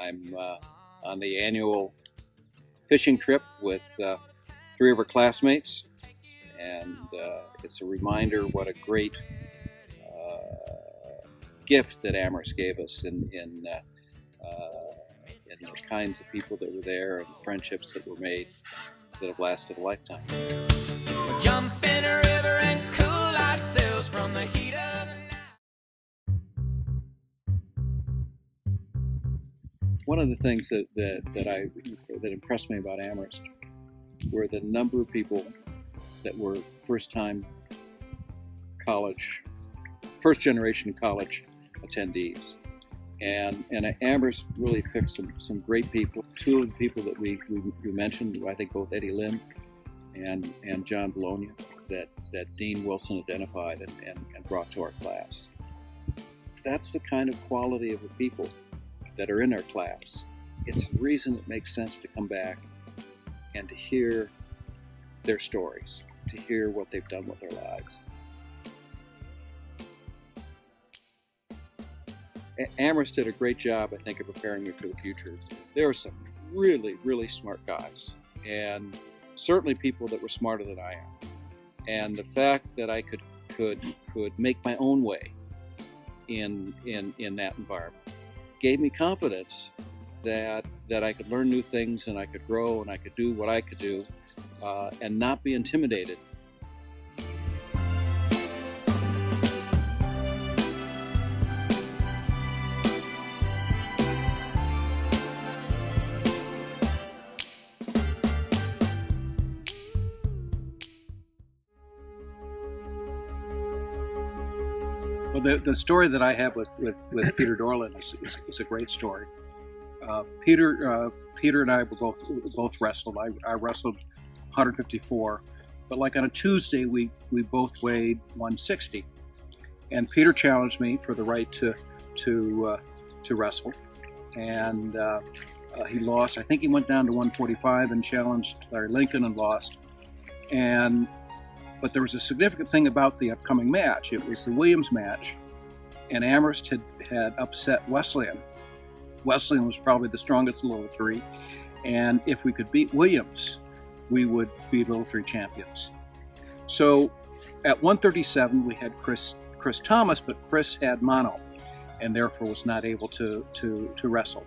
I'm on the annual fishing trip with three of our classmates, and it's a reminder what a great gift that Amherst gave us in the kinds of people that were there and the friendships that were made that have lasted a lifetime. We'll jump in a river and cool ourselves from the heat of the night. One of the things that impressed me about Amherst were the number of people that were first generation college attendees. And Amherst really picked some great people. Two of the people that we mentioned, I think both Eddie Lynn and John Bologna, that Dean Wilson identified and brought to our class. That's the kind of quality of the people that are in our class. It's the reason it makes sense to come back and to hear their stories, to hear what they've done with their lives. Amherst did a great job, I think, of preparing me for the future. There are some really, really smart guys, and certainly people that were smarter than I am. And the fact that I could make my own way in that environment gave me confidence that I could learn new things and I could grow and I could do what I could do and not be intimidated. Well, the story that I have with Peter Dorland is a great story. Peter and I were both wrestled. I wrestled 154, but like on a Tuesday we both weighed 160, and Peter challenged me for the right to wrestle, and he lost. I think he went down to 145 and challenged Larry Lincoln and lost. But there was a significant thing about the upcoming match. It was the Williams match, and Amherst had upset Wesleyan. Wesleyan was probably the strongest Little Three, and if we could beat Williams, we would be Little Three champions. So at 137, we had Chris Thomas, but Chris had mono, and therefore was not able to wrestle.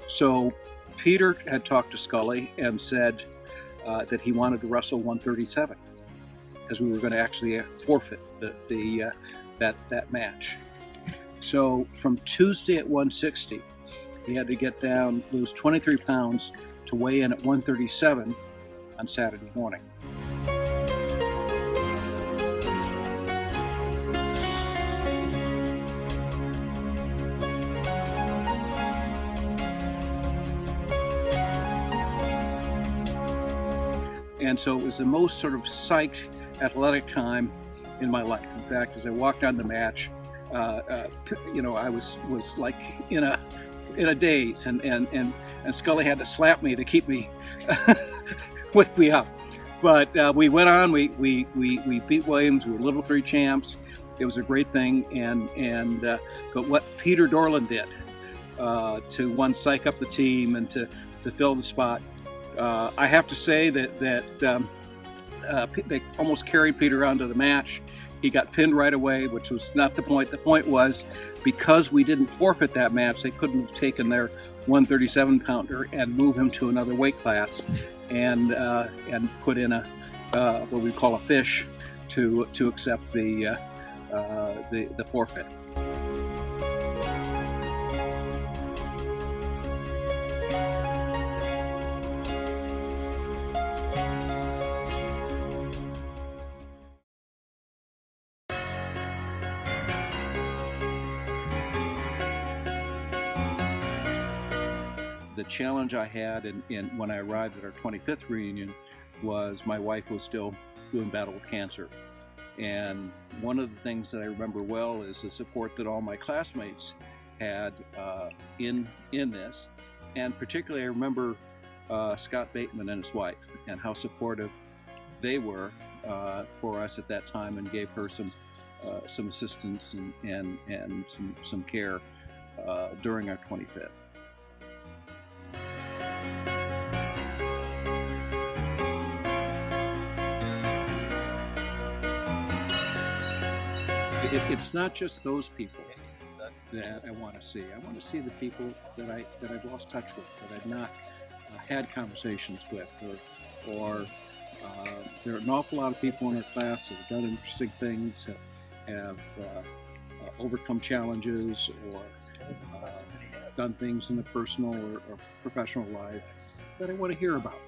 So Peter had talked to Scully and said that he wanted to wrestle 137. Because we were going to actually forfeit that match. So from Tuesday at 160, he had to lose 23 pounds to weigh in at 137 on Saturday morning. And so it was the most sort of psyched athletic time in my life. In fact, as I walked on the match, I was like in a daze, and Scully had to slap me to keep me, wake me up. But we went on. We beat Williams. We were Little Three champs. It was a great thing. But what Peter Dorland did to psych up the team and to fill the spot, I have to say that. They almost carried Peter onto the match. He got pinned right away, which was not the point. The point was, because we didn't forfeit that match, they couldn't have taken their 137-pounder and move him to another weight class and put in what we call a fish to accept the forfeit. The challenge I had when I arrived at our 25th reunion was my wife was still doing battle with cancer. And one of the things that I remember well is the support that all my classmates had in this. And particularly I remember Scott Bateman and his wife and how supportive they were for us at that time and gave her some assistance and some care during our 25th. it's not just those people that I want to see. I want to see the people that I've lost touch with, that I've not had conversations with, or there are an awful lot of people in our class that have done interesting things, have overcome challenges, or done things in the personal or professional life that I want to hear about.